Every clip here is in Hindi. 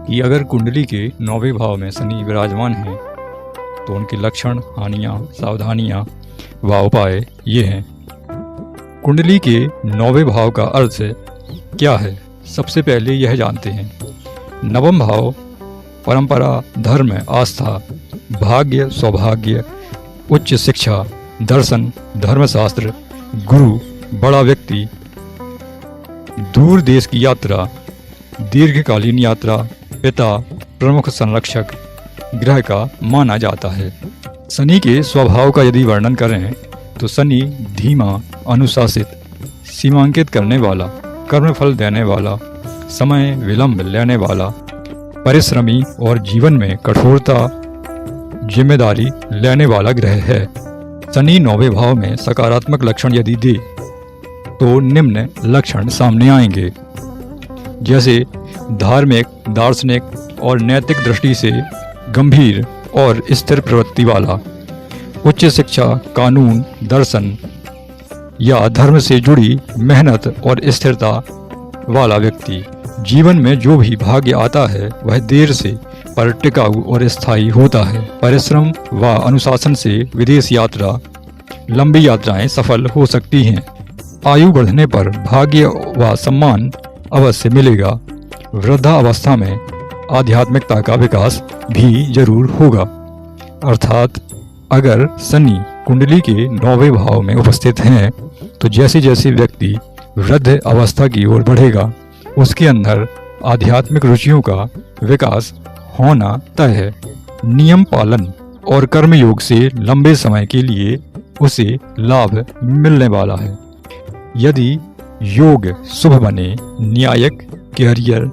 कि अगर कुंडली के 9वें भाव में शनि विराजमान हैं तो उनके लक्षण, हानियाँ, सावधानियाँ व उपाय ये हैं। कुंडली के 9वें भाव का अर्थ क्या है, सबसे पहले यह जानते हैं। 9वां भाव परंपरा, धर्म, आस्था, भाग्य, सौभाग्य, उच्च शिक्षा, दर्शन, धर्मशास्त्र, गुरु, बड़ा व्यक्ति, दूर देश की यात्रा, दीर्घकालीन यात्रा, पिता, प्रमुख संरक्षक ग्रह का माना जाता है। शनि के स्वभाव का यदि वर्णन करें तो शनि धीमा, अनुशासित, सीमांकित करने वाला, कर्मफल देने वाला, समय विलंब लेने वाला, परिश्रमी और जीवन में कठोरता, जिम्मेदारी लेने वाला ग्रह है। शनि 9वें भाव में सकारात्मक लक्षण यदि दे तो निम्न लक्षण सामने आएंगे, जैसे धार्मिक, दार्शनिक और नैतिक दृष्टि से गंभीर और स्थिर प्रवृत्ति वाला, उच्च शिक्षा, कानून, दर्शन या धर्म से जुड़ी मेहनत और स्थिरता वाला व्यक्ति। जीवन में जो भी भाग्य आता है वह देर से पर टिकाऊ और स्थायी होता है। परिश्रम व अनुशासन से विदेश यात्रा, लंबी यात्राएं सफल हो सकती हैं। आयु बढ़ने पर भाग्य व सम्मान अवश्य मिलेगा। वृद्धावस्था में आध्यात्मिकता का विकास भी जरूर होगा। अर्थात अगर शनि कुंडली के 9वें भाव में उपस्थित हैं तो जैसे जैसे व्यक्ति वृद्ध अवस्था की ओर बढ़ेगा उसके अंदर आध्यात्मिक रुचियों का विकास होना तय है। नियम पालन और कर्मयोग से लंबे समय के लिए उसे लाभ मिलने वाला है। यदि योग शुभ बने, न्यायिक, कैरियर,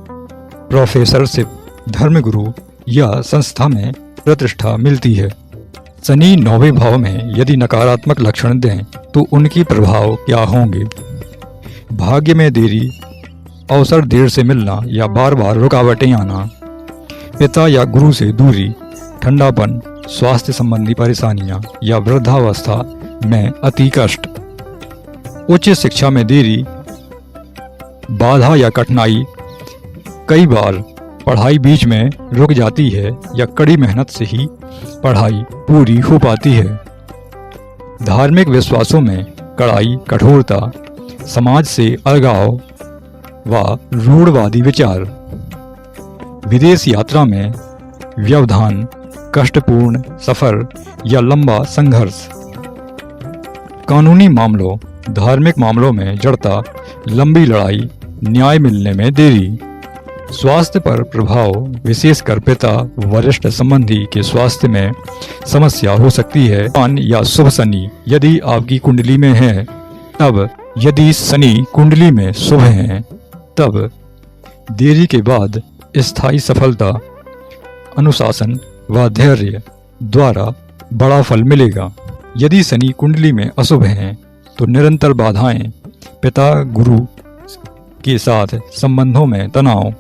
प्रोफेसरशिप, धर्मगुरु या संस्था में प्रतिष्ठा मिलती है। शनि 9वें भाव में यदि नकारात्मक लक्षण दें तो उनके प्रभाव क्या होंगे। भाग्य में देरी, अवसर देर से मिलना या बार बार रुकावटें आना, पिता या गुरु से दूरी, ठंडापन, स्वास्थ्य संबंधी परेशानियां या वृद्धावस्था में अति कष्ट, उच्च शिक्षा में देरी, बाधा या कठिनाई, कई बार पढ़ाई बीच में रुक जाती है या कड़ी मेहनत से ही पढ़ाई पूरी हो पाती है। धार्मिक विश्वासों में कड़ाई, कठोरता, समाज से अलगाव व रूढ़वादी विचार, विदेश यात्रा में व्यवधान, कष्टपूर्ण सफर या लंबा संघर्ष, कानूनी मामलों, धार्मिक मामलों में जड़ता, लंबी लड़ाई, न्याय मिलने में देरी, स्वास्थ्य पर प्रभाव, विशेषकर पिता, वरिष्ठ संबंधी के स्वास्थ्य में समस्या हो सकती है। या शुभ शनि यदि आपकी कुंडली में है, तब यदि शनि कुंडली में शुभ हैं तब देरी के बाद स्थायी सफलता, अनुशासन व धैर्य द्वारा बड़ा फल मिलेगा। यदि शनि कुंडली में अशुभ हैं तो निरंतर बाधाएं, पिता, गुरु के साथ संबंधों में तनाव,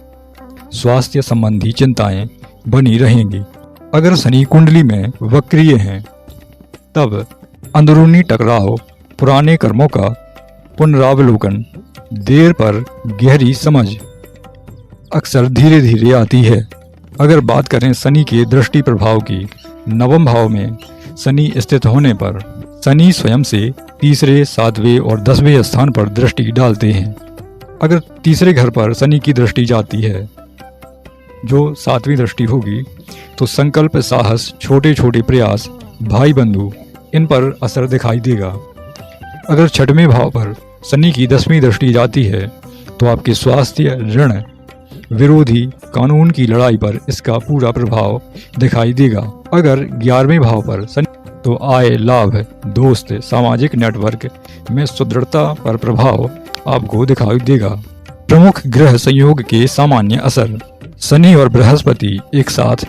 स्वास्थ्य संबंधी चिंताएं बनी रहेंगी। अगर शनि कुंडली में वक्रीय हैं तब अंदरूनी टकराव, पुराने कर्मों का पुनरावलोकन, देर पर गहरी समझ अक्सर धीरे धीरे आती है। अगर बात करें शनि के दृष्टि प्रभाव की, 9वें भाव में शनि स्थित होने पर शनि स्वयं से तीसरे, 7वें और 10वें स्थान पर दृष्टि डालते हैं। अगर तीसरे घर पर शनि की दृष्टि जाती है, जो 7वीं दृष्टि होगी, तो संकल्प, साहस, छोटे छोटे प्रयास, भाई बंधु, इन पर असर दिखाई देगा। अगर 6वें भाव पर शनि की 10वीं दृष्टि जाती है तो आपके स्वास्थ्य, ऋण, विरोधी, कानून की लड़ाई पर इसका पूरा प्रभाव दिखाई देगा। अगर 11वें भाव पर शनि तो आय, लाभ, दोस्त, सामाजिक नेटवर्क में सुदृढ़ता पर प्रभाव आपको दिखाई देगा। प्रमुख ग्रह संयोग के सामान्य असर, शनि और बृहस्पति एक साथ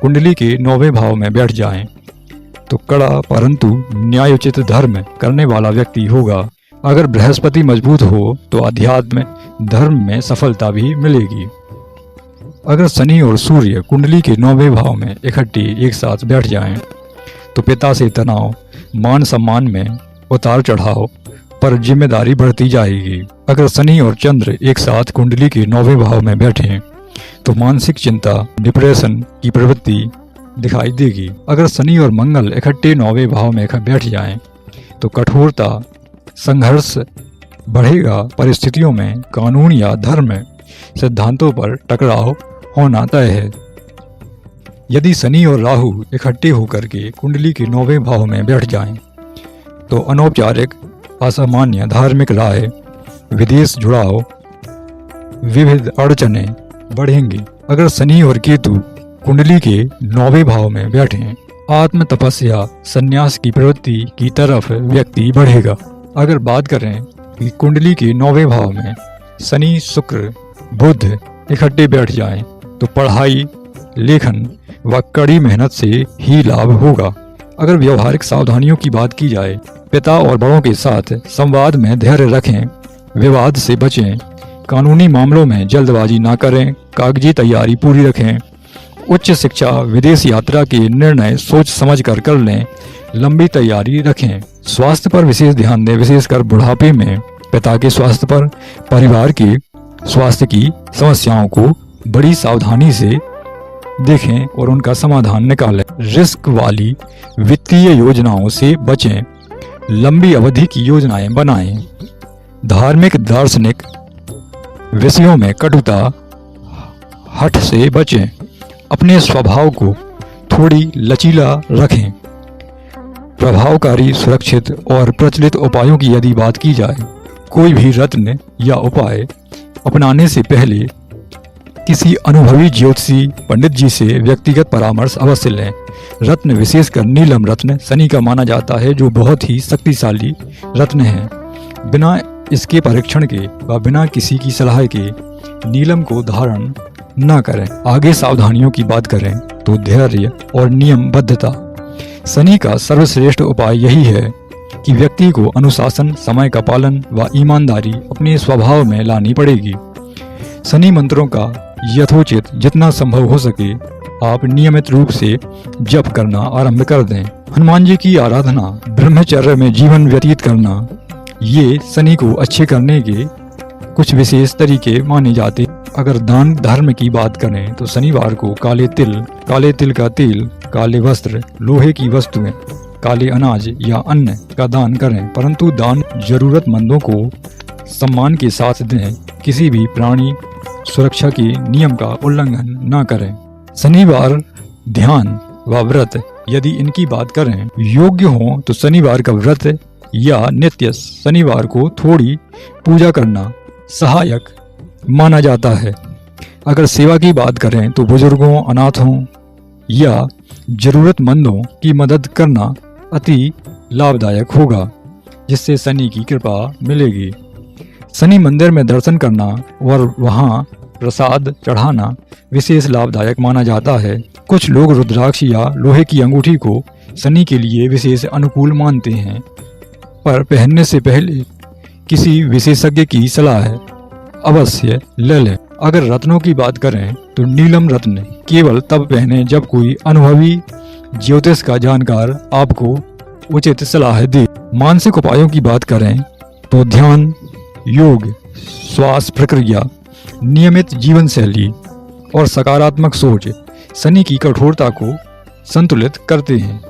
कुंडली के 9वें भाव में बैठ जाएं तो कड़ा परंतु न्यायोचित धर्म करने वाला व्यक्ति होगा। अगर बृहस्पति मजबूत हो तो अध्यात्म, धर्म में सफलता भी मिलेगी। अगर शनि और सूर्य कुंडली के 9वें भाव में इकट्ठे एक साथ बैठ जाएं तो पिता से तनाव, मान सम्मान में उतार चढ़ाव पर जिम्मेदारी बढ़ती जाएगी। अगर शनि और चंद्र एक साथ कुंडली के 9वें भाव में बैठें तो मानसिक चिंता, डिप्रेशन की प्रवृत्ति दिखाई देगी। अगर शनि और मंगल इकट्ठे 9वें भाव में बैठ जाएं, तो कठोरता, संघर्ष बढ़ेगा। परिस्थितियों में कानून या धर्म सिद्धांतों पर टकराव होना तय है। यदि शनि और राहु इकट्ठे होकर के कुंडली के 9वें भाव में बैठ जाएं, तो अनौपचारिक, असामान्य धार्मिक राय, विदेश जुड़ाव, विविध अड़चने बढ़ेंगी। अगर शनि और केतु कुंडली के 9वें भाव में बैठें, आत्म तपस्या, संन्यास की प्रवृत्ति की तरफ व्यक्ति बढ़ेगा। अगर बात करें कि कुंडली के 9वें भाव में शनि, शुक्र, बुध इकट्ठे बैठ जाएं, तो पढ़ाई, लेखन व कड़ी मेहनत से ही लाभ होगा। अगर व्यवहारिक सावधानियों की बात की जाए, पिता और बड़ों के साथ संवाद में धैर्य रखें, विवाद से बचें, कानूनी मामलों में जल्दबाजी ना करें, कागजी तैयारी पूरी रखें, उच्च शिक्षा, विदेश यात्रा के निर्णय सोच समझ कर लें, लंबी तैयारी रखें। स्वास्थ्य पर विशेष ध्यान दें, विशेषकर बुढ़ापे में पिता के स्वास्थ्य पर, परिवार के स्वास्थ्य की समस्याओं को बड़ी सावधानी से देखें और उनका समाधान निकालें। रिस्क वाली वित्तीय योजनाओं से बचें, लंबी अवधि की योजनाएं बनाएं। धार्मिक, दार्शनिक विषयों में कटुता, हठ से बचें। अपने स्वभाव को थोड़ी लचीला रखें। प्रभावकारी, सुरक्षित और प्रचलित उपायों की यदि बात की जाए, कोई भी रत्न या उपाय अपनाने से पहले किसी अनुभवी ज्योतिषी पंडित जी से व्यक्तिगत परामर्श अवश्य लें। रत्न, विशेषकर नीलम रत्न शनि का माना जाता है, जो बहुत ही शक्तिशाली रत्न है। बिना इसके परीक्षण के व बिना किसी की सलाह के नीलम को धारण न करें। आगे सावधानियों की बात करें तो धैर्य और नियमबद्धता। शनि का सर्वश्रेष्ठ उपाय यही है कि व्यक्ति को अनुशासन, समय का पालन व ईमानदारी अपने स्वभाव में लानी पड़ेगी। शनि मंत्रों का यथोचित जितना संभव हो सके आप नियमित रूप से जप करना आरंभ कर दें। हनुमान जी की आराधना, ब्रह्मचर्य में जीवन व्यतीत करना, ये शनि को अच्छे करने के कुछ विशेष तरीके माने जाते। अगर दान धर्म की बात करें तो शनिवार को काले तिल का तेल, काले वस्त्र, लोहे की वस्तुएं, काले अनाज या अन्न का दान करें, परंतु दान जरूरतमंदों को सम्मान के साथ दें। किसी भी प्राणी सुरक्षा के नियम का उल्लंघन न करें। शनिवार ध्यान व व्रत, यदि इनकी बात करें योग्य हो तो शनिवार का व्रत या नित्य शनिवार को थोड़ी पूजा करना सहायक माना जाता है। अगर सेवा की बात करें तो बुजुर्गों, अनाथों या जरूरतमंदों की मदद करना अति लाभदायक होगा, जिससे शनि की कृपा मिलेगी। शनि मंदिर में दर्शन करना और वहां प्रसाद चढ़ाना विशेष लाभदायक माना जाता है। कुछ लोग रुद्राक्ष या लोहे की अंगूठी को शनि के लिए विशेष अनुकूल मानते हैं, पर पहनने से पहले किसी विशेषज्ञ की सलाह अवश्य ले लें। अगर रत्नों की बात करें तो नीलम रत्न केवल तब पहने जब कोई अनुभवी ज्योतिष का जानकार आपको उचित सलाह दे। मानसिक उपायों की बात करें तो ध्यान, योग, श्वास प्रक्रिया, नियमित जीवन शैली और सकारात्मक सोच शनि की कठोरता को संतुलित करते हैं।